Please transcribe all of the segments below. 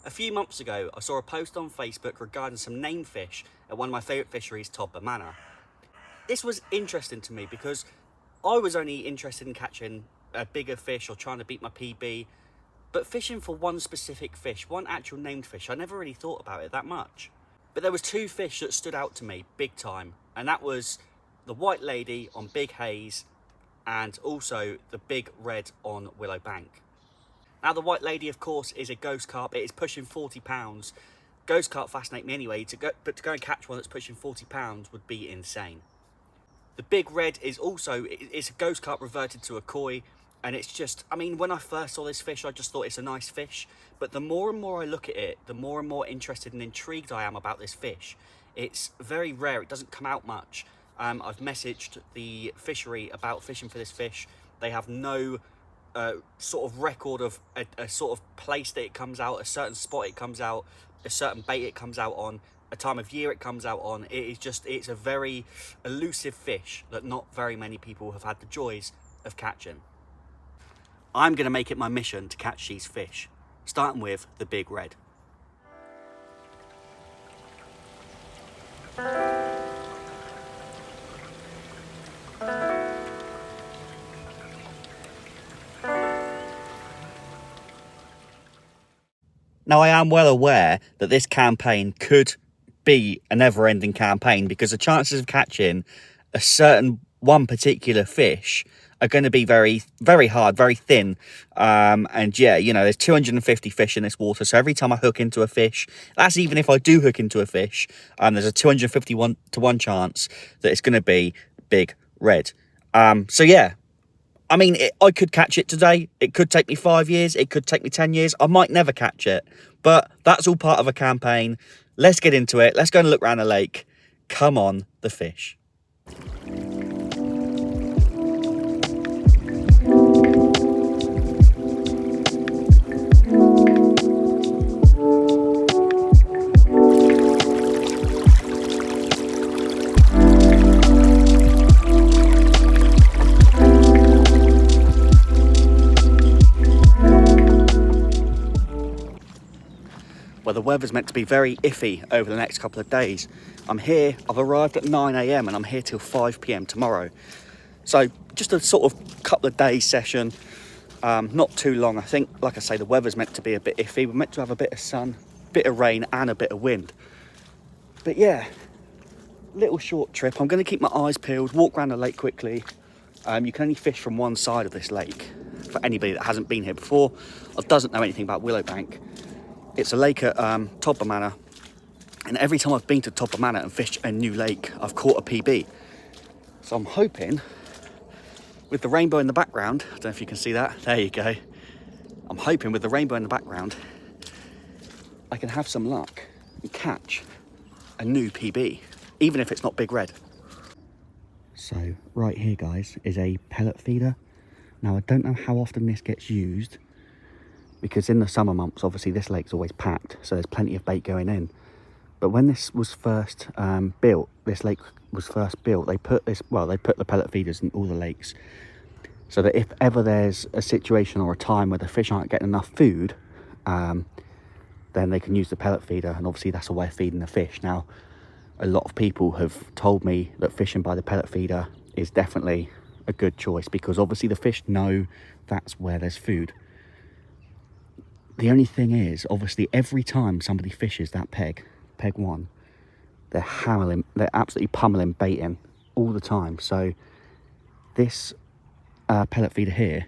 A few months ago, I saw a post on Facebook regarding some named fish at one of my favourite fisheries, Todber Manor. This was interesting to me because I was only interested in catching a bigger fish or trying to beat my PB, but fishing for one specific fish, one actual named fish, I never really thought about it that much. But there was two fish that stood out to me big time, and that was the white lady on Big Haze and also the big red on Willow Bank. Now the white lady, of course, is a ghost carp. It is pushing 40 pounds. Ghost carp fascinate me anyway, but to go and catch one that's pushing 40 pounds would be insane. The big red is also, it's a ghost carp reverted to a koi, and it's just, I mean, when I first saw this fish, I just thought it's a nice fish, but the more and more I look at it, the more and more interested and intrigued I am about this fish. It's very rare, it doesn't come out much. I've messaged the fishery about fishing for this fish. They have no sort of record of a sort of place that it comes out, a certain spot it comes out, a certain bait it comes out on, a time of year it comes out on. It's a very elusive fish that not very many people have had the joys of catching. I'm going to make it my mission to catch these fish, starting with the big red. Now, I am well aware that this campaign could be a never-ending campaign because the chances of catching a certain one particular fish are going to be very, very hard, very thin. And yeah, you know, there's 250 fish in this water. So every time I hook into a fish, that's even if I do hook into a fish, there's a 251 to 1 chance that it's going to be big red. So yeah. I mean, I could catch it today. It could take me 5 years. It could take me 10 years. I might never catch it. But that's all part of a campaign. Let's get into it. Let's go and look around the lake. Come on, the fish. Well, the weather's meant to be very iffy over the next couple of days. I'm here, I've arrived at 9 AM and I'm here till 5 PM tomorrow. So just a sort of couple of days session, not too long. I think, like I say, the weather's meant to be a bit iffy. We're meant to have a bit of sun, bit of rain and a bit of wind. But yeah, little short trip. I'm going to keep my eyes peeled, walk around the lake quickly. You can only fish from one side of this lake for anybody that hasn't been here before or doesn't know anything about Willow Bank. It's a lake at Todber Manor, and every time I've been to Todber Manor and fished a new lake, I've caught a PB. So I'm hoping, with the rainbow in the background, I don't know if you can see that, there you go. I'm hoping with the rainbow in the background, I can have some luck and catch a new PB, even if it's not big red. So right here, guys, is a pellet feeder. Now I don't know how often this gets used, because in the summer months, obviously this lake's always packed, so there's plenty of bait going in. But when this was first built, this lake was first built, they put the pellet feeders in all the lakes, so that if ever there's a situation or a time where the fish aren't getting enough food, then they can use the pellet feeder, and obviously that's a way of feeding the fish. Now, a lot of people have told me that fishing by the pellet feeder is definitely a good choice, because obviously the fish know that's where there's food. The only thing is, obviously, every time somebody fishes that peg one, they're absolutely pummeling bait in all the time. So this pellet feeder here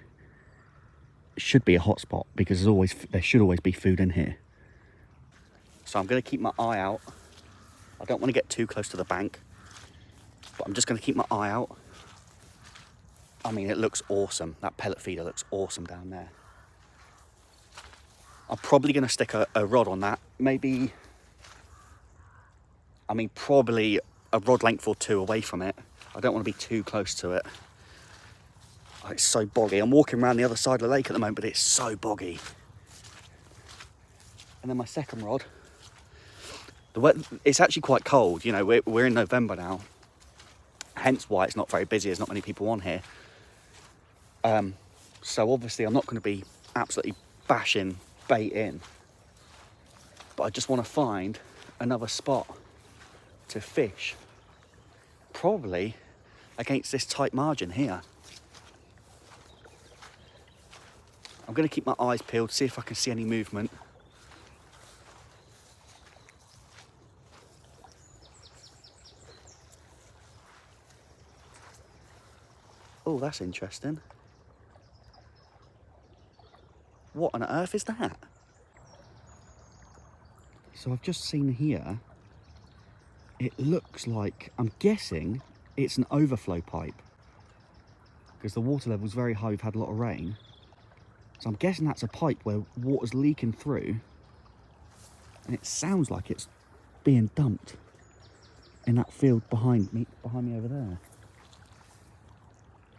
should be a hot spot, because there should always be food in here. So I'm going to keep my eye out. I don't want to get too close to the bank, but I'm just going to keep my eye out. I mean, it looks awesome. That pellet feeder looks awesome down there. I'm probably going to stick a rod on that. Maybe, I mean, probably a rod length or two away from it. I don't want to be too close to it. Oh, it's so boggy. I'm walking around the other side of the lake at the moment, but it's so boggy. And then my second rod. It's actually quite cold. You know, we're in November now. Hence why it's not very busy. There's not many people on here. So obviously I'm not going to be absolutely bashing bait in. but I just want to find another spot to fish, probably against this tight margin here. I'm going to keep my eyes peeled, see if I can see any movement. Oh, that's interesting. What on earth is that? So I've just seen here, it looks like, I'm guessing it's an overflow pipe, because the water level's very high, we've had a lot of rain. So I'm guessing that's a pipe where water's leaking through, and it sounds like it's being dumped in that field behind me over there.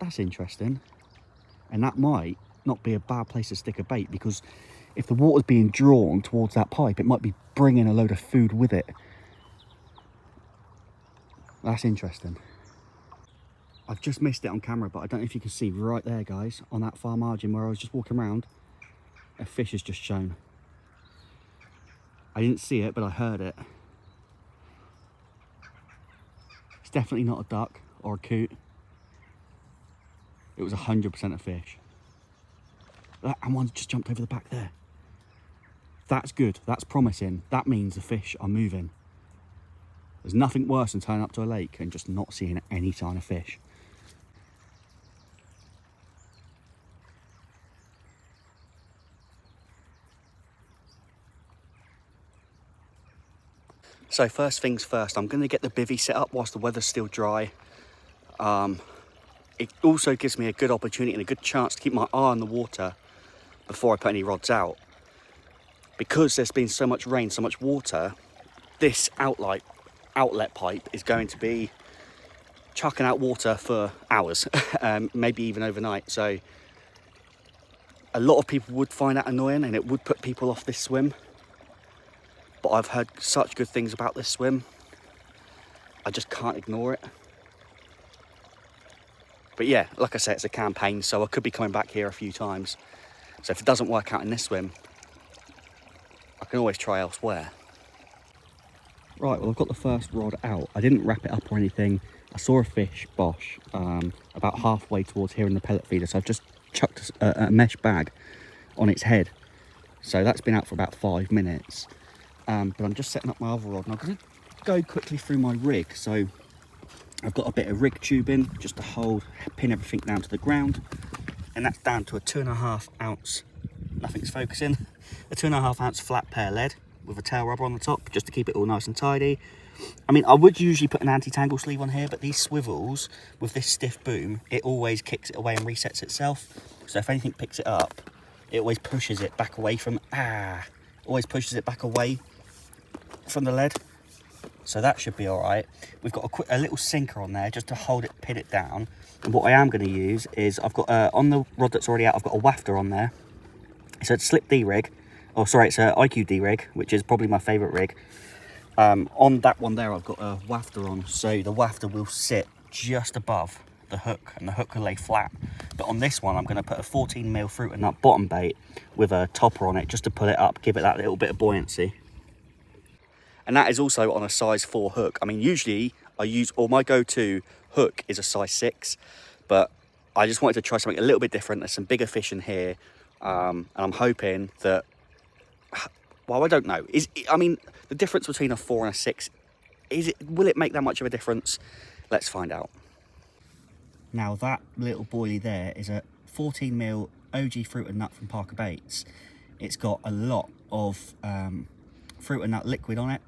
That's interesting. And that might not be a bad place to stick a bait, because if the water's being drawn towards that pipe, it might be bringing a load of food with it. That's interesting. I've just missed it on camera, but I don't know if you can see right there, guys, on that far margin where I was just walking around, a fish has just shown. I didn't see it, but I heard it. It's definitely not a duck or a coot. It was 100% a fish. And one just jumped over the back there. That's good, that's promising. That means the fish are moving. There's nothing worse than turning up to a lake and just not seeing any sign of fish. So first things first, I'm going to get the bivvy set up whilst the weather's still dry. It also gives me a good opportunity and a good chance to keep my eye on the water before I put any rods out. Because there's been so much rain, so much water, this outlet pipe is going to be chucking out water for hours, maybe even overnight. So a lot of people would find that annoying, and it would put people off this swim. But I've heard such good things about this swim, I just can't ignore it. But yeah, like I said, it's a campaign, so I could be coming back here a few times. So if it doesn't work out in this swim, I can always try elsewhere. Right, well, I've got the first rod out. I didn't wrap it up or anything. I saw a fish, bosh, about halfway towards here in the pellet feeder, so I've just chucked a mesh bag on its head. So that's been out for about 5 minutes. But I'm just setting up my other rod, and I'm going to go quickly through my rig. So I've got a bit of rig tubing just to pin everything down to the ground, and that's down to a 2.5 ounce, nothing's focusing, a 2.5 ounce flat pear lead with a tail rubber on the top, just to keep it all nice and tidy. I mean, I would usually put an anti-tangle sleeve on here, but these swivels with this stiff boom, it always kicks it away and resets itself. So if anything picks it up, it always pushes it back away from the lead. So that should be all right. We've got a little sinker on there just to pin it down. And what I am going to use is, I've got on the rod that's already out, I've got a wafter on there. It's a slip D rig, it's a IQ D rig, which is probably my favourite rig. On that one there, I've got a wafter on, so the wafter will sit just above the hook, and the hook will lay flat. But on this one, I'm going to put a 14mm fruit and nut bottom bait with a topper on it, just to pull it up, give it that little bit of buoyancy. And that is also on a size 4 hook. I mean, usually my go-to hook is a size 6, but I just wanted to try something a little bit different. There's some bigger fish in here, and I'm hoping that, well, I don't know. The difference between a 4 and a 6, will it make that much of a difference? Let's find out. Now that little boilie there is a 14mm OG fruit and nut from Parker Baits. It's got a lot of fruit and nut liquid on it,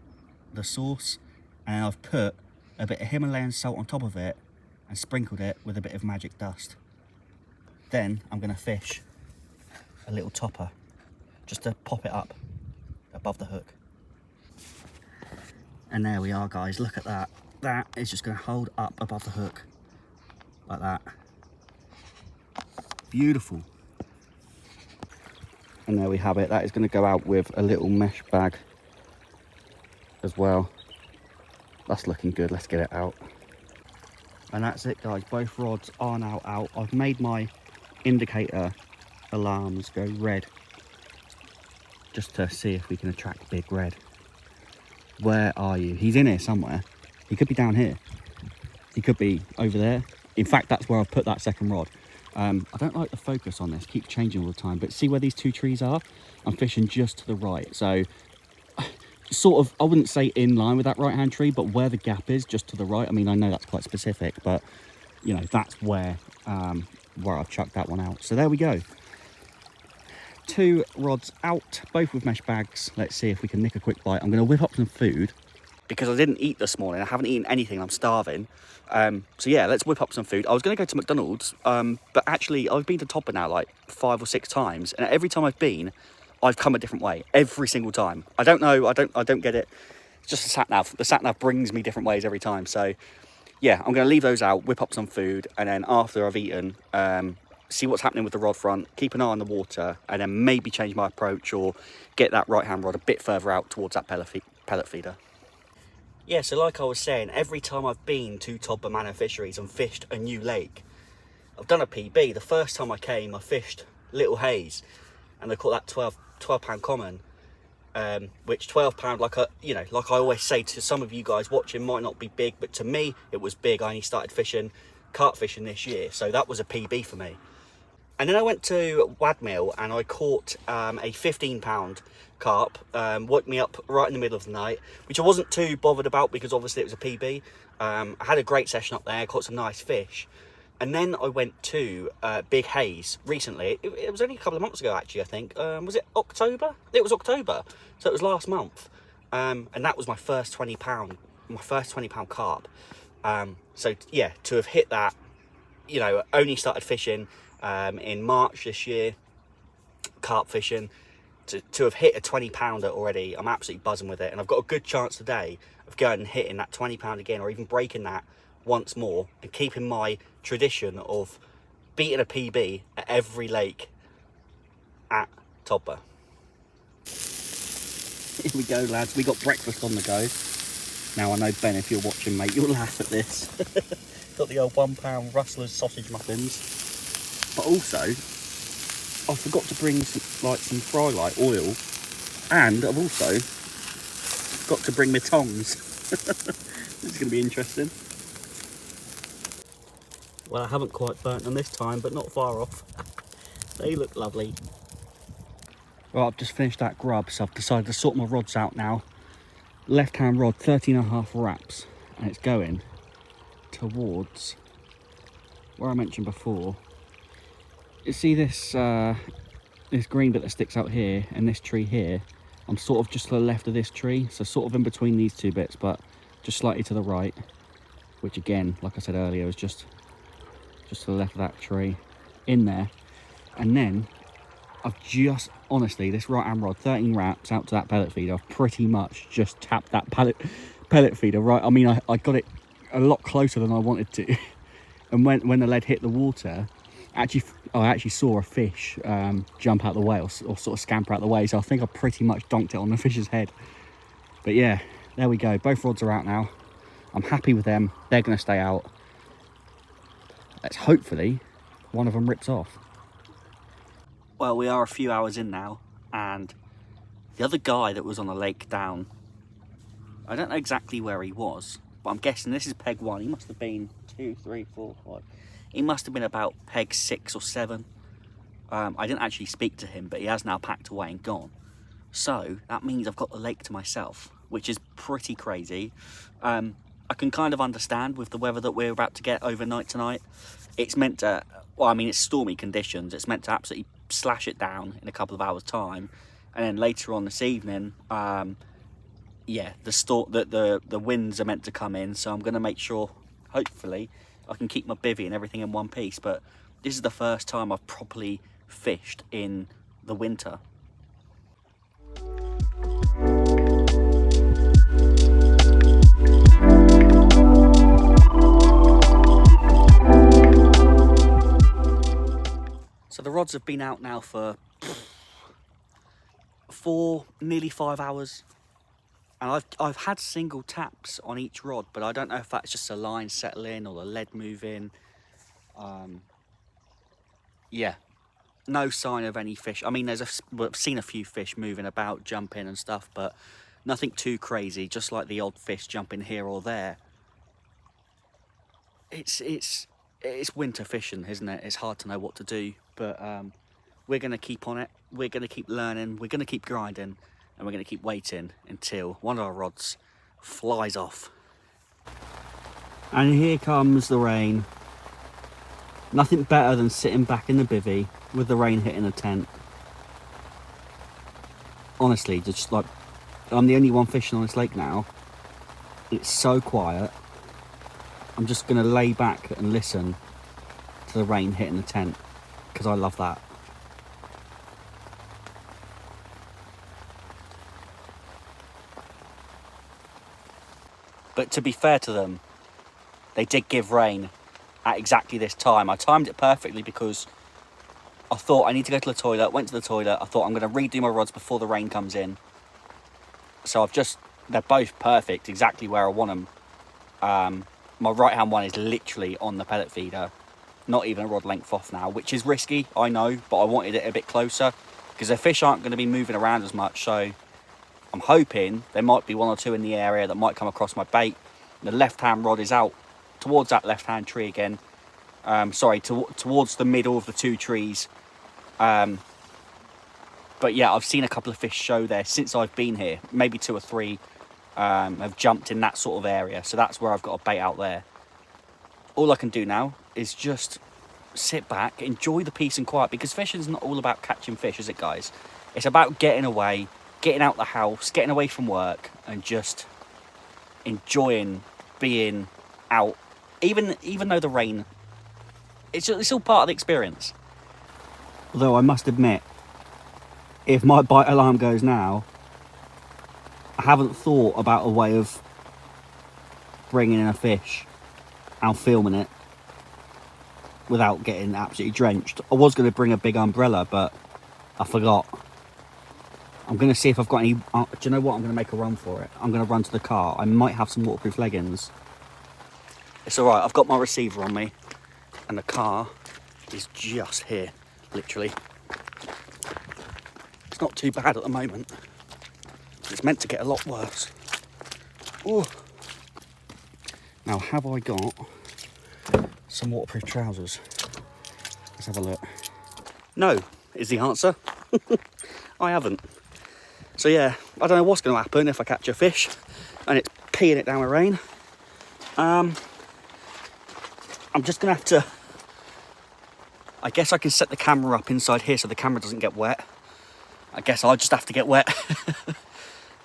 the sauce, and I've put a bit of Himalayan salt on top of it and sprinkled it with a bit of magic dust. Then I'm going to fish a little topper just to pop it up above the hook. And there we are, guys, look at that. That is just going to hold up above the hook like that. Beautiful. And there we have it. That is going to go out with a little mesh bag as well. That's looking good. Let's get it out. And that's it, guys. Both rods are now out. I've made my indicator alarms go red just to see if we can attract Big Red. Where are you? He's in here somewhere. He could be down here. He could be over there. In fact, that's where I've put that second rod. I don't like the focus on this, keep changing all the time, but see where these two trees are? I'm fishing just to the right. So sort of, I wouldn't say in line with that right-hand tree, but where the gap is, just to the right. I mean, I know that's quite specific, but you know, that's where I've chucked that one out. So there we go. 2 rods out, both with mesh bags. Let's see if we can nick a quick bite. I'm going to whip up some food because I didn't eat this morning. I haven't eaten anything. I'm starving. So yeah, let's whip up some food. I was going to go to McDonald's, but actually I've been to Todber now like 5 or 6 times, and every time I've been, I've come a different way every single time. I don't know. I don't get it. It's just the sat nav. The sat nav brings me different ways every time. So yeah, I'm going to leave those out, whip up some food, and then after I've eaten, see what's happening with the rod front, keep an eye on the water, and then maybe change my approach or get that right-hand rod a bit further out towards that pellet feeder. Yeah, so like I was saying, every time I've been to Todber Manor Fisheries and fished a new lake, I've done a PB. The first time I came, I fished Little Haze, and I caught that 12 pound common, which 12 pound, like I always say to some of you guys watching, might not be big, but to me it was big. I only started fishing carp fishing this year, so that was a PB for me. And then I went to Wadmill and I caught a 15 pound carp. Woke me up right in the middle of the night, which I wasn't too bothered about because obviously it was a PB. I had a great session up there, caught some nice fish. And then I went to Big Haze recently. It was only a couple of months ago, actually, I think. Was it October? It was October. So it was last month. And that was my first 20 pound carp. So yeah, to have hit that, you know, only started fishing in March this year, carp fishing, to have hit a 20 pounder already, I'm absolutely buzzing with it. And I've got a good chance today of going and hitting that 20 pound again, or even breaking that once more, and keeping my tradition of beating a PB at every lake at Todber. Here we go, lads. We got breakfast on the go. Now I know, Ben, if you're watching, mate, you'll laugh at this. Got the old £1 Rustler's sausage muffins. But also, I forgot to bring some fry light oil, and I've also got to bring my tongs. This is going to be interesting. Well, I haven't quite burnt them this time, but not far off. They look lovely. Right, I've just finished that grub, so I've decided to sort my rods out now. Left-hand rod, 13.5 wraps, and it's going towards where I mentioned before. You see this this green bit that sticks out here and this tree here? I'm sort of just to the left of this tree, so sort of in between these two bits, but just slightly to the right, which again, like I said earlier, is just to the left of that tree, in there. And then I've just, honestly, this right hand rod, 13 wraps out to that pellet feeder, I've pretty much just tapped that pellet feeder right. I mean, I got it a lot closer than I wanted to. And when the lead hit the water, I actually saw a fish jump out the way, or sort of scamper out the way. So I think I pretty much donked it on the fish's head. But yeah, there we go. Both rods are out now. I'm happy with them. They're going to stay out. Let's hopefully one of them rips off. Well, we are a few hours in now, and the other guy that was on the lake down, I don't know exactly where he was, but I'm guessing this is peg 1. He must have been 2, 3, 4, 5. He must have been about peg 6 or 7. I didn't actually speak to him, but he has now packed away and gone. So that means I've got the lake to myself, which is pretty crazy. I can kind of understand with the weather that we're about to get overnight tonight. It's meant to, well, I mean, it's stormy conditions. It's meant to absolutely slash it down in a couple of hours' time. And then later on this evening, yeah, the winds are meant to come in. So I'm going to make sure, hopefully, I can keep my bivvy and everything in one piece. But this is the first time I've properly fished in the winter. So the rods have been out now for nearly 5 hours, and I've had single taps on each rod, but I don't know if that's just a line settling or the lead moving. Yeah, no sign of any fish. I mean, I've seen a few fish moving about, jumping and stuff, but nothing too crazy, just like the odd fish jumping here or there. It's winter fishing, isn't it? It's hard to know what to do, but we're going to keep on it. We're going to keep learning. We're going to keep grinding, and we're going to keep waiting until one of our rods flies off. And here comes the rain. Nothing better than sitting back in the bivvy with the rain hitting the tent. Honestly, just like, I'm the only one fishing on this lake now. It's so quiet. I'm just going to lay back and listen to the rain hitting the tent, because I love that. But to be fair to them, they did give rain at exactly this time. I timed it perfectly because I thought I need to go to the toilet, went to the toilet. I thought I'm going to redo my rods before the rain comes in. So they're both perfect, exactly where I want them. My right hand one is literally on the pellet feeder, not even a rod length off now, which is risky, I know, but I wanted it a bit closer because the fish aren't going to be moving around as much. So I'm hoping there might be one or two in the area that might come across my bait. The left hand rod is out towards that left hand tree again. Towards the middle of the two trees. But yeah, I've seen a couple of fish show there since I've been here. Maybe 2 or 3 have jumped in that sort of area. So that's where I've got a bait out there. All I can do now is just sit back, enjoy the peace and quiet, because fishing's not all about catching fish, is it, guys? It's about getting away, getting out the house, getting away from work, and just enjoying being out. Even though the rain, it's all part of the experience. Although I must admit, if my bite alarm goes now, I haven't thought about a way of bringing in a fish and filming it without getting absolutely drenched. I was going to bring a big umbrella, but I forgot. I'm going to see if I've got any... do you know what? I'm going to make a run for it. I'm going to run to the car. I might have some waterproof leggings. It's all right. I've got my receiver on me, and the car is just here, literally. It's not too bad at the moment. It's meant to get a lot worse. Ooh. Now, have I got some waterproof trousers? Let's have a look. No, is the answer. I haven't. So yeah, I don't know what's going to happen if I catch a fish and it's peeing it down with rain. I'm just going to have to... I guess I can set the camera up inside here so the camera doesn't get wet. I guess I'll just have to get wet.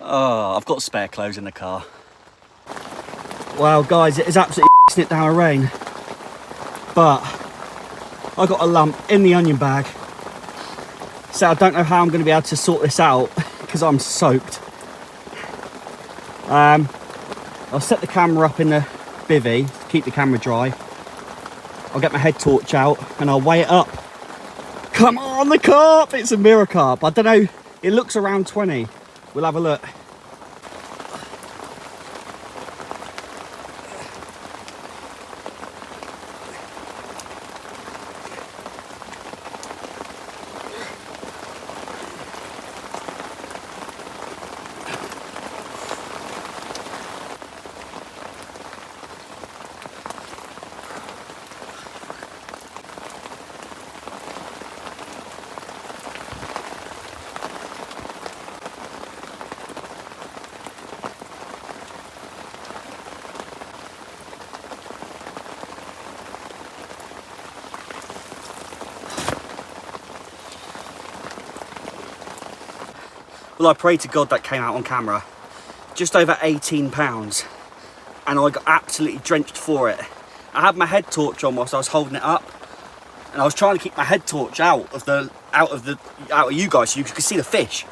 Oh, I've got spare clothes in the car. Wow, guys, it is absolutely it down with rain. But I got a lump in the onion bag. So I don't know how I'm going to be able to sort this out because I'm soaked. I'll set the camera up in the bivvy to keep the camera dry. I'll get my head torch out and I'll weigh it up. Come on, the carp! It's a mirror carp. I don't know, it looks around 20. We'll have a look. Well, I pray to God that came out on camera. Just over 18 pounds. And I got absolutely drenched for it. I had my head torch on whilst I was holding it up. And I was trying to keep my head torch out of you guys so you could see the fish.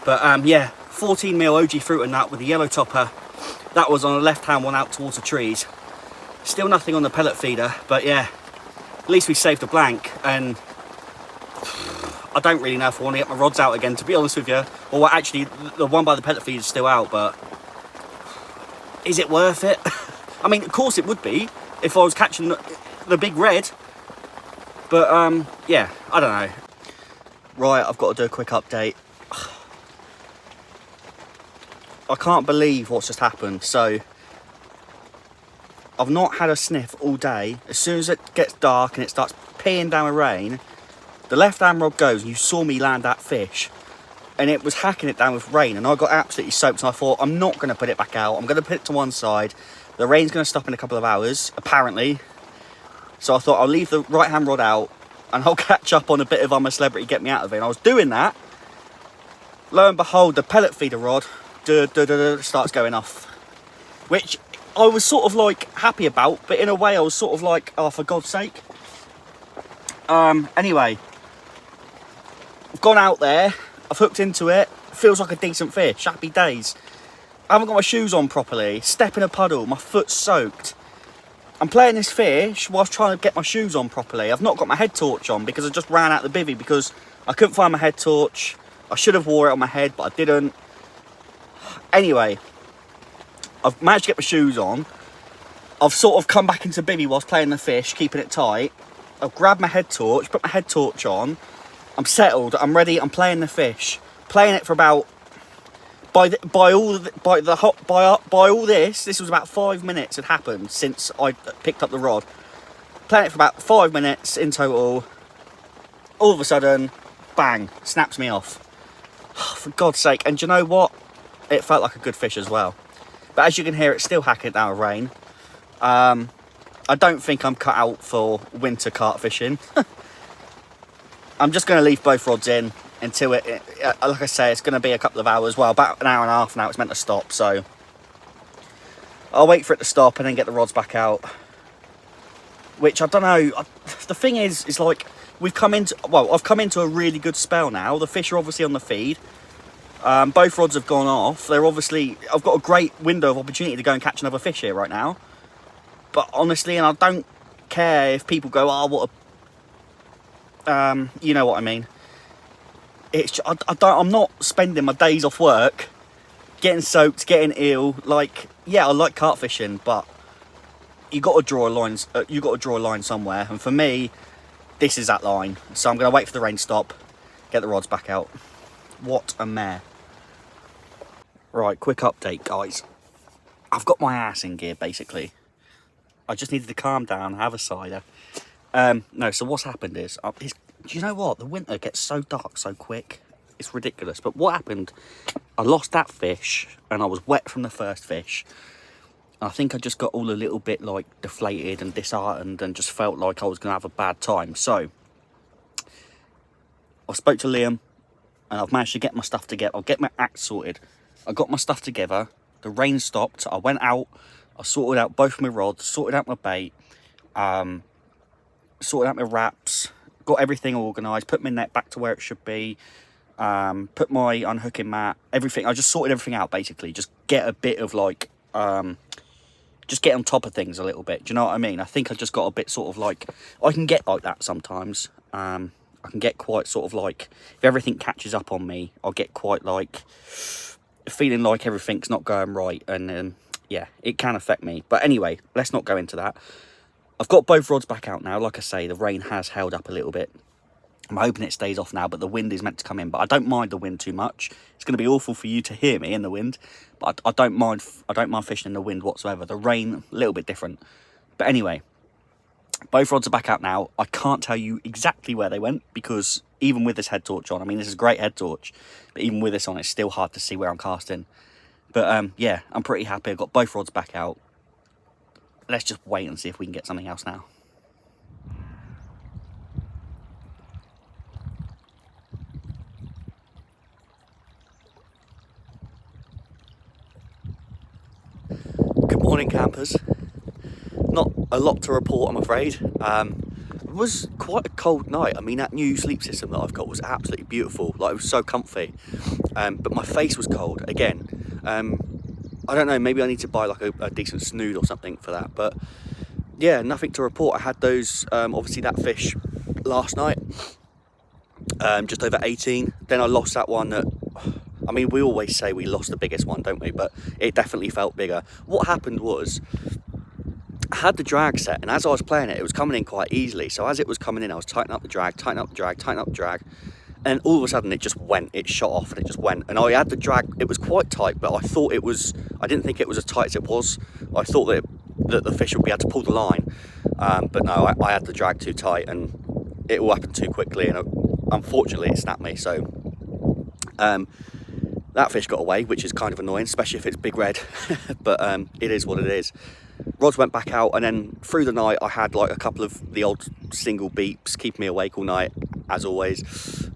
But yeah, 14mm OG fruit and nut with a yellow topper. That was on the left hand one out towards the trees. Still nothing on the pellet feeder, but yeah, at least we saved a blank. And I don't really know if I want to get my rods out again, to be honest with you. Or actually, the one by the pellet feeder is still out, but is it worth it? I mean, of course it would be if I was catching the big red. But yeah, I don't know. Right, I've got to do a quick update. I can't believe what's just happened. So, I've not had a sniff all day. As soon as it gets dark and it starts peeing down with rain, the left-hand rod goes, and you saw me land that fish. And it was hacking it down with rain, and I got absolutely soaked, and I thought, I'm not going to put it back out. I'm going to put it to one side. The rain's going to stop in a couple of hours, apparently. So I thought, I'll leave the right-hand rod out, and I'll catch up on a bit of I'm a Celebrity, get me out of it. And I was doing that. Lo and behold, the pellet feeder rod starts going off. Which I was sort of like happy about, but in a way I was sort of like, oh, for God's sake. Anyway, I've gone out there, I've hooked into it, feels like a decent fish, happy days. I haven't got my shoes on properly, step in a puddle, my foot's soaked. I'm playing this fish whilst trying to get my shoes on properly. I've not got my head torch on because I just ran out the bivvy because I couldn't find my head torch. I should have wore it on my head, but I didn't. Anyway, I've managed to get my shoes on. I've sort of come back into bivvy whilst playing the fish, keeping it tight. I've grabbed my head torch, put my head torch on. I'm settled, I'm ready, I'm playing the fish. Playing it for about, by all this was about 5 minutes had happened since I picked up the rod. Playing it for about 5 minutes in total. All of a sudden, bang, snaps me off. For God's sake, and do you know what? It felt like a good fish as well. But as you can hear, it's still hacking down with rain. I don't think I'm cut out for winter carp fishing. I'm just going to leave both rods in until like I say, it's going to be a couple of hours. Well, about an hour and a half now it's meant to stop. So I'll wait for it to stop and then get the rods back out. Which, I don't know. The thing is like, I've come into a really good spell now. The fish are obviously on the feed. Both rods have gone off. I've got a great window of opportunity to go and catch another fish here right now. But honestly, and I don't care if people go, oh, what a... you know what I mean. I'm not spending my days off work getting soaked, getting ill. Like, yeah, I like carp fishing, but you got to draw a line. You got to draw a line somewhere, and for me, this is that line. So I'm going to wait for the rain to stop, get the rods back out. What a mare! Right, quick update, guys. I've got my ass in gear, basically. I just needed to calm down, have a cider. No, so what's happened is, do you know what? The winter gets so dark so quick. It's ridiculous. But what happened, I lost that fish, and I was wet from the first fish. I think I just got all a little bit, like, deflated and disheartened and just felt like I was going to have a bad time. So, I spoke to Liam, and I've managed to get my stuff together. I'll get my act sorted. I got my stuff together. The rain stopped. I went out. I sorted out both my rods, sorted out my bait, sorted out my wraps, got everything organised, put my net back to where it should be, put my unhooking mat, everything. I just sorted everything out, basically. Just get a bit of, like, just get on top of things a little bit. Do you know what I mean? I think I just got a bit sort of like, I can get like that sometimes. I can get quite sort of like, if everything catches up on me, I'll get quite like, feeling like everything's not going right. And yeah, it can affect me. But anyway, let's not go into that. I've got both rods back out now. Like I say, the rain has held up a little bit. I'm hoping it stays off now, but the wind is meant to come in. But I don't mind the wind too much. It's going to be awful for you to hear me in the wind, but I don't mind fishing in the wind whatsoever. The rain, a little bit different. But anyway, both rods are back out now. I can't tell you exactly where they went, because even with this head torch on, I mean, this is a great head torch, but even with this on, it's still hard to see where I'm casting. But yeah, I'm pretty happy. I've got both rods back out. Let's just wait and see if we can get something else now. Good morning, campers. Not a lot to report, I'm afraid. It was quite a cold night. I mean, that new sleep system that I've got was absolutely beautiful. Like, it was so comfy. But my face was cold again. I don't know, maybe I need to buy like a decent snood or something for that. But yeah, nothing to report. I had those, obviously that fish last night, just over 18. Then I lost that one that, I mean, we always say we lost the biggest one, don't we? But it definitely felt bigger. What happened was, I had the drag set, and as I was playing it, it was coming in quite easily. So as it was coming in, I was tightening up the drag, tightening up the drag, tightening up the drag. And all of a sudden it just went, it shot off and it just went. And I had the drag, it was quite tight, but I thought it was, I didn't think it was as tight as it was. I thought that the fish would be able to pull the line. But no, I had the drag too tight and it all happened too quickly, and unfortunately it snapped me. So that fish got away, which is kind of annoying, especially if it's big red. But it is what it is. Rods went back out, and then through the night I had like a couple of the old single beeps, keeping me awake all night, as always.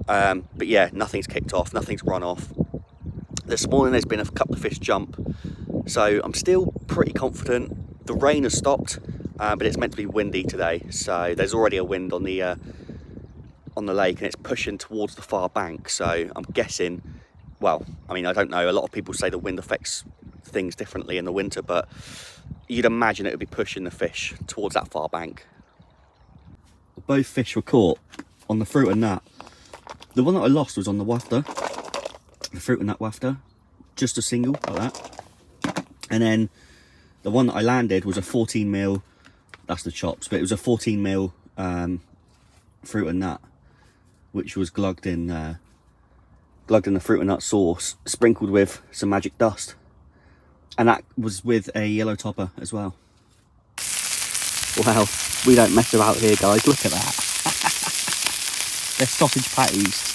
But yeah, nothing's kicked off, nothing's run off. This morning there's been a couple of fish jump, so I'm still pretty confident. The rain has stopped, but it's meant to be windy today, so there's already a wind on the lake, and it's pushing towards the far bank. So I'm guessing, well, I mean, I don't know, a lot of people say the wind affects things differently in the winter, but you'd imagine it would be pushing the fish towards that far bank. Both fish were caught on the fruit and nut. The one that I lost was on the wafter, the fruit and nut wafter, just a single like that. And then the one that I landed was a 14mm, that's the chops, but it was a 14mm fruit and nut, which was glugged in the fruit and nut sauce, sprinkled with some magic dust. And that was with a yellow topper as well. Wow, we don't mess about here, guys. Look at that. They're sausage patties.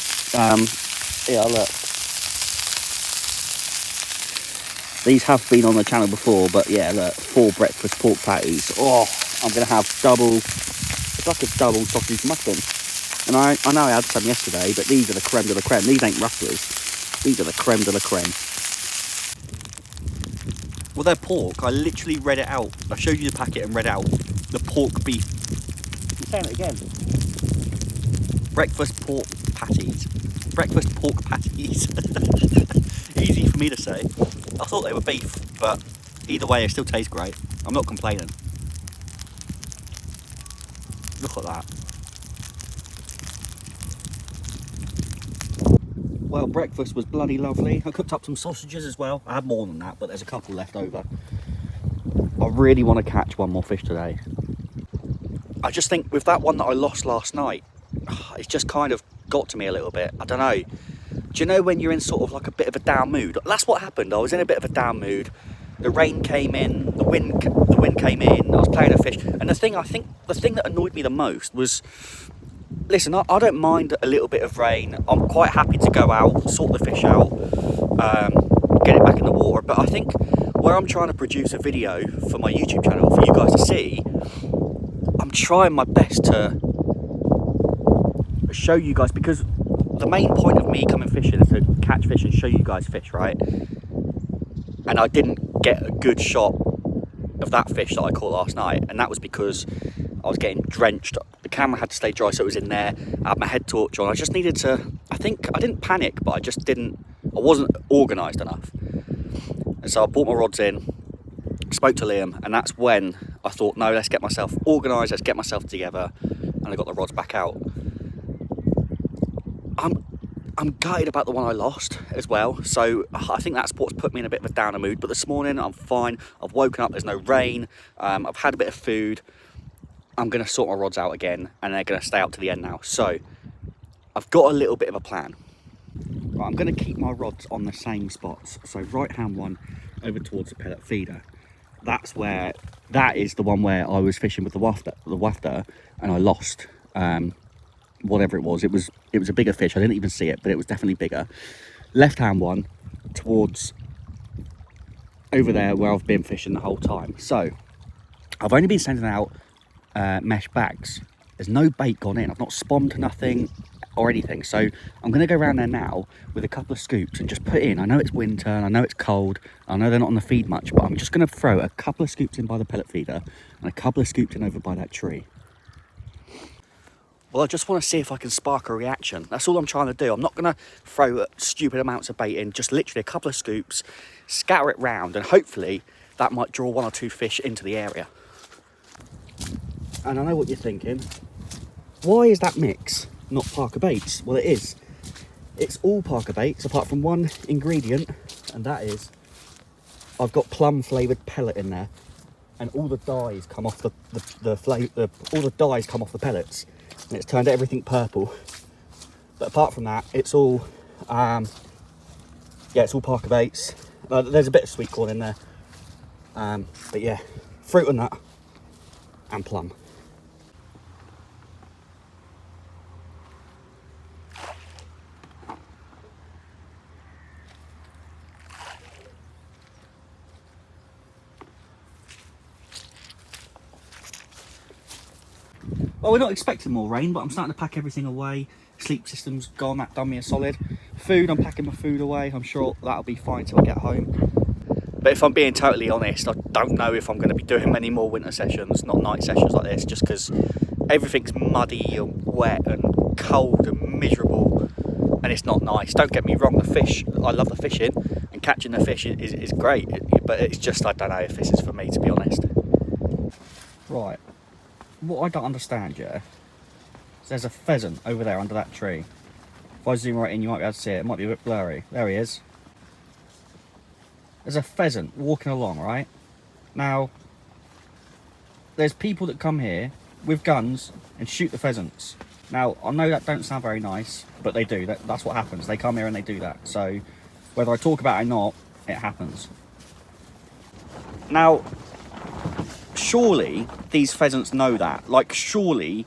Yeah, look. These have been on the channel before, but yeah, look, 4 breakfast pork patties. Oh, I'm going to have double, it's like a double sausage muffin. And I know I had some yesterday, but these are the creme de la creme. These ain't rustlers. These are the creme de la creme. Well, they're pork. I literally read it out. I showed you the packet and read out the pork beef. I'm saying it again. Breakfast pork patties. Breakfast pork patties. Easy for me to say. I thought they were beef, but either way, it still tastes great. I'm not complaining. Look at that. Well, breakfast was bloody lovely. I cooked up some sausages as well. I had more than that, but there's a couple left over. I really want to catch one more fish today. I just think with that one that I lost last night, it's just kind of got to me a little bit. I don't know. Do you know when you're in sort of like a bit of a down mood? That's what happened. I was in a bit of a down mood. The rain came in, the wind came in, I was playing a fish. And the thing that annoyed me the most was, listen, I don't mind a little bit of rain. I'm quite happy to go out, sort the fish out, get it back in the water. But I think where I'm trying to produce a video for my YouTube channel for you guys to see, I'm trying my best to show you guys, because the main point of me coming fishing is to catch fish and show you guys fish, right? And I didn't get a good shot of that fish that I caught last night, and that was because I was getting drenched. The camera had to stay dry, so it was in there. I had my head torch on. I just needed to, I think, I didn't panic, but I wasn't organised enough. And so I brought my rods in, spoke to Liam, and that's when I thought, no, let's get myself organised, let's get myself together, and I got the rods back out. I'm gutted about the one I lost as well, so I think that's what's put me in a bit of a downer mood. But this morning I'm fine. I've woken up, there's no rain, I've had a bit of food. I'm going to sort my rods out again, and they're going to stay out to the end now. So I've got a little bit of a plan. Right, I'm going to keep my rods on the same spots. So right hand one over towards the pellet feeder. That is the one where I was fishing with the wafter, and I lost whatever it was. It was a bigger fish. I didn't even see it, but it was definitely bigger. Left hand one towards over there where I've been fishing the whole time. So I've only been sending out mesh bags. There's no bait gone in. I've not spawned nothing or anything. So I'm going to go around there now with a couple of scoops and just put in. I know it's winter and I know it's cold. I know they're not on the feed much, but I'm just going to throw a couple of scoops in by the pellet feeder and a couple of scoops in over by that tree. Well, I just want to see if I can spark a reaction. That's all I'm trying to do. I'm not going to throw stupid amounts of bait in, just literally a couple of scoops, scatter it round, and hopefully that might draw 1 or 2 fish into the area. And I know what you're thinking. Why is that mix not Parker baits? Well, it is. It's all Parker baits apart from one ingredient, and that is I've got plum flavoured pellet in there, and all the dyes come off all the dyes come off the pellets, and it's turned everything purple. But apart from that, it's all, yeah, it's all Parker baits. There's a bit of sweet corn in there. But yeah, fruit and nut and plum. Well, we're not expecting more rain, but I'm starting to pack everything away. Sleep system's gone, that done me a solid. Food, I'm packing my food away. I'm sure that'll be fine till I get home. But if I'm being totally honest, I don't know if I'm going to be doing many more winter sessions, not night sessions like this, just because everything's muddy and wet and cold and miserable, and it's not nice. Don't get me wrong, the fish, I love the fishing, and catching the fish is great, but it's just, I don't know if this is for me, to be honest. Right. What I don't understand, yeah, is there's a pheasant over there under that tree. If I zoom right in, you might be able to see it. It might be a bit blurry. There he is. There's a pheasant walking along, right? Now, there's people that come here with guns and shoot the pheasants. Now, I know that don't sound very nice, but they do. That's what happens. They come here and they do that. So, whether I talk about it or not, it happens. Now, surely these pheasants know that. Like, surely,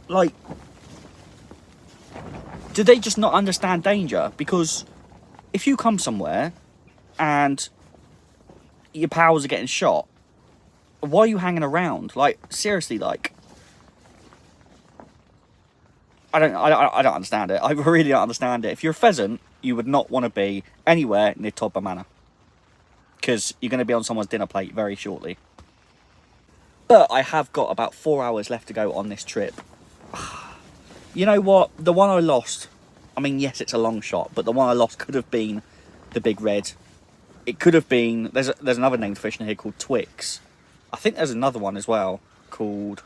like, do they just not understand danger? Because if you come somewhere and your pals are getting shot, why are you hanging around? Like, seriously, like, I don't understand it. I really don't understand it. If you're a pheasant, you would not want to be anywhere near Todber Manor, because you're going to be on someone's dinner plate very shortly. But I have got about 4 hours left to go on this trip. You know what? The one I lost, I mean, yes, it's a long shot, but the one I lost could have been the big red. It could have been, there's another named fish in here called Twix. I think there's another one as well called,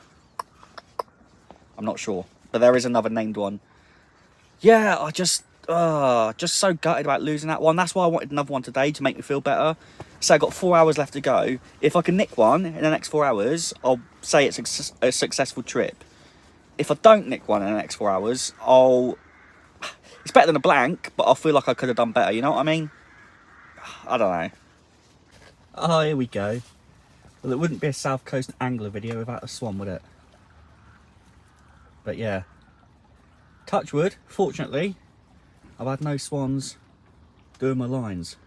I'm not sure, but there is another named one. Yeah, I just so gutted about losing that one. That's why I wanted another one today, to make me feel better. So I've got 4 hours left to go. If I can nick one in the next 4 hours, I'll say it's a successful trip. If I don't nick one in the next 4 hours, it's better than a blank, but I'll feel like I could have done better, you know what I mean? I don't know. Oh, here we go. Well, it wouldn't be a South Coast angler video without a swan, would it? But yeah. Touch wood, fortunately, I've had no swans doing my lines.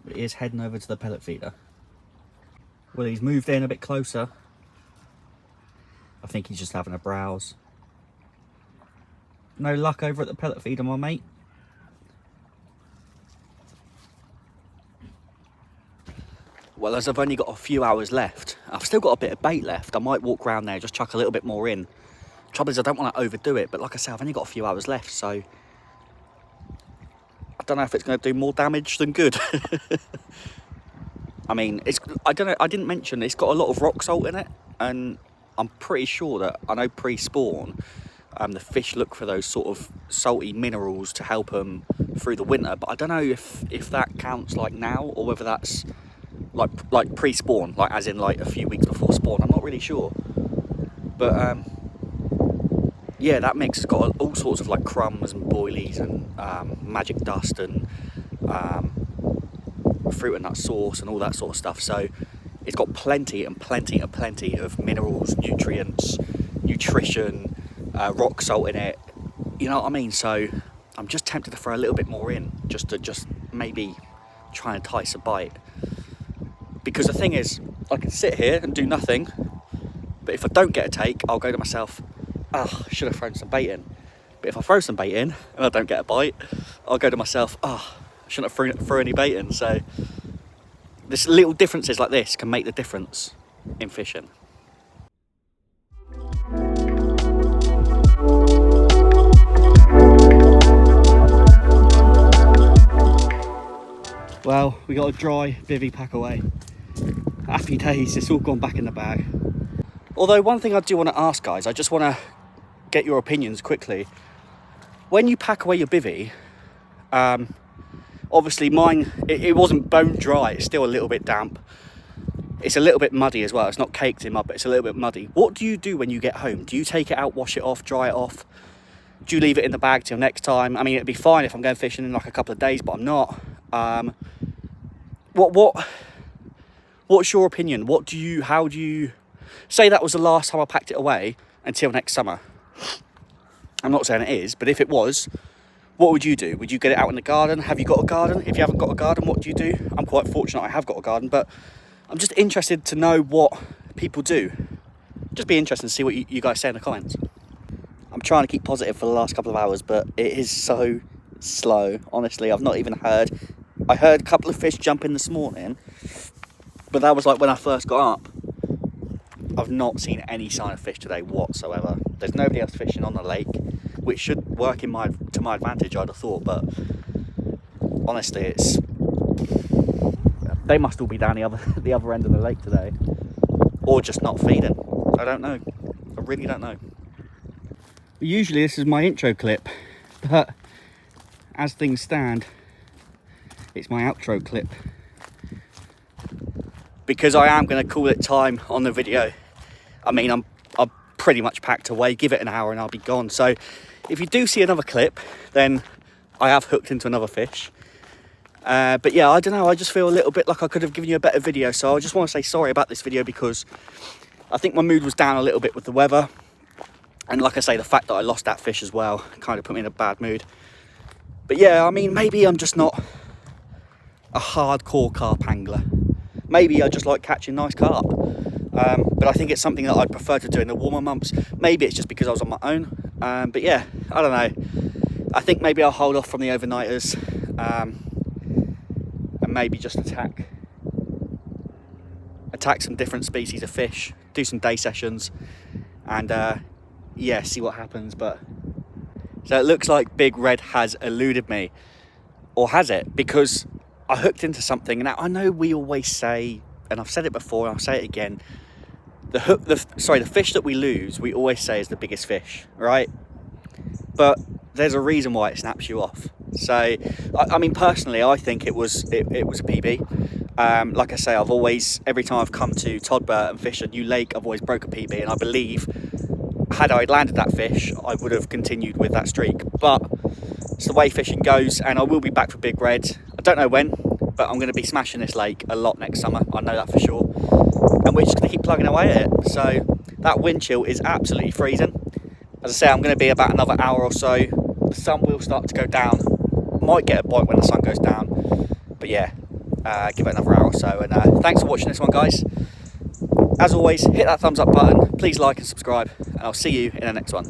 But he is heading over to the pellet feeder. Well, he's moved in a bit closer. I think he's just having a browse. No luck over at the pellet feeder, my mate. Well, as I've only got a few hours left, I've still got a bit of bait left. I might walk around there, just chuck a little bit more in. Trouble is, I don't want to overdo it, but like I say, I've only got a few hours left, so I don't know if it's going to do more damage than good. I mean, I don't know, I didn't mention it's got a lot of rock salt in it, and I'm pretty sure that, I know pre-spawn, the fish look for those sort of salty minerals to help them through the winter, but I don't know if that counts like now, or whether that's like pre-spawn, like as in like a few weeks before spawn. I'm not really sure, but yeah, that mix has got all sorts of like crumbs and boilies and magic dust and fruit and nut sauce and all that sort of stuff. So it's got plenty and plenty and plenty of minerals, nutrients, nutrition, rock salt in it, you know what I mean? So I'm just tempted to throw a little bit more in, just to maybe try and entice a bite. Because the thing is, I can sit here and do nothing, but if I don't get a take, I'll go to myself, I should have thrown some bait in. But if I throw some bait in and I don't get a bite, I'll go to myself, I shouldn't have thrown any bait in. So this little differences like this can make the difference in fishing. Well, we got a dry bivvy pack away. Happy days, it's all gone back in the bag. Although one thing I do want to ask, guys, I just want to get your opinions quickly. When you pack away your bivvy, obviously mine, it wasn't bone dry, it's still a little bit damp. It's a little bit muddy as well. It's not caked in mud, but it's a little bit muddy. What do you do when you get home? Do you take it out, wash it off, dry it off? Do you leave it in the bag till next time? I mean, it'd be fine if I'm going fishing in like a couple of days, but I'm not. What's your opinion? How do you say that was the last time I packed it away until next summer? I'm not saying it is, but if it was, what would you do? Would you get it out in the garden? Have you got a garden? If you haven't got a garden, what do you do? I'm quite fortunate I have got a garden, but I'm just interested to know what people do. Just be interested to see what you guys say in the comments. I'm trying to keep positive for the last couple of hours, but it is so slow. Honestly, I've not even heard. I heard a couple of fish jump in this morning, but that was like when I first got up. I've not seen any sign of fish today whatsoever. There's nobody else fishing on the lake, which should work to my advantage, I'd have thought, but honestly, they must all be down the other end of the lake today, or just not feeding. I don't know. I really don't know. Usually this is my intro clip, but as things stand, it's my outro clip, because I am going to call it time on the video. I mean, I'm pretty much packed away. Give it an hour and I'll be gone. So if you do see another clip, then I have hooked into another fish. But yeah, I don't know. I just feel a little bit like I could have given you a better video. So I just want to say sorry about this video, because I think my mood was down a little bit with the weather. And like I say, the fact that I lost that fish as well kind of put me in a bad mood. But yeah, I mean, maybe I'm just not a hardcore carp angler. Maybe I just like catching nice carp. But I think it's something that I'd prefer to do in the warmer months. Maybe it's just because I was on my own. But yeah, I don't know. I think maybe I'll hold off from the overnighters, and maybe just attack some different species of fish, do some day sessions, and yeah, see what happens. But so it looks like Big Red has eluded me, or has it? Because I hooked into something. Now I know we always say, and I've said it before, and I'll say it again, the fish that we lose, we always say is the biggest fish, right? But there's a reason why it snaps you off. So I mean, personally, I think it was a PB. Like I say, I've always, every time I've come to Todber and fished a new lake, I've always broke a PB, and I believe had I landed that fish, I would have continued with that streak. But it's the way fishing goes, and I will be back for Big Red. I don't know when, but I'm going to be smashing this lake a lot next summer. I know that for sure. And we're just going to keep plugging away at it. So that wind chill is absolutely freezing. As I say, I'm going to be about another hour or so. The sun will start to go down. Might get a bite when the sun goes down. But yeah, give it another hour or so. And thanks for watching this one, guys. As always, hit that thumbs up button. Please like and subscribe. And I'll see you in the next one.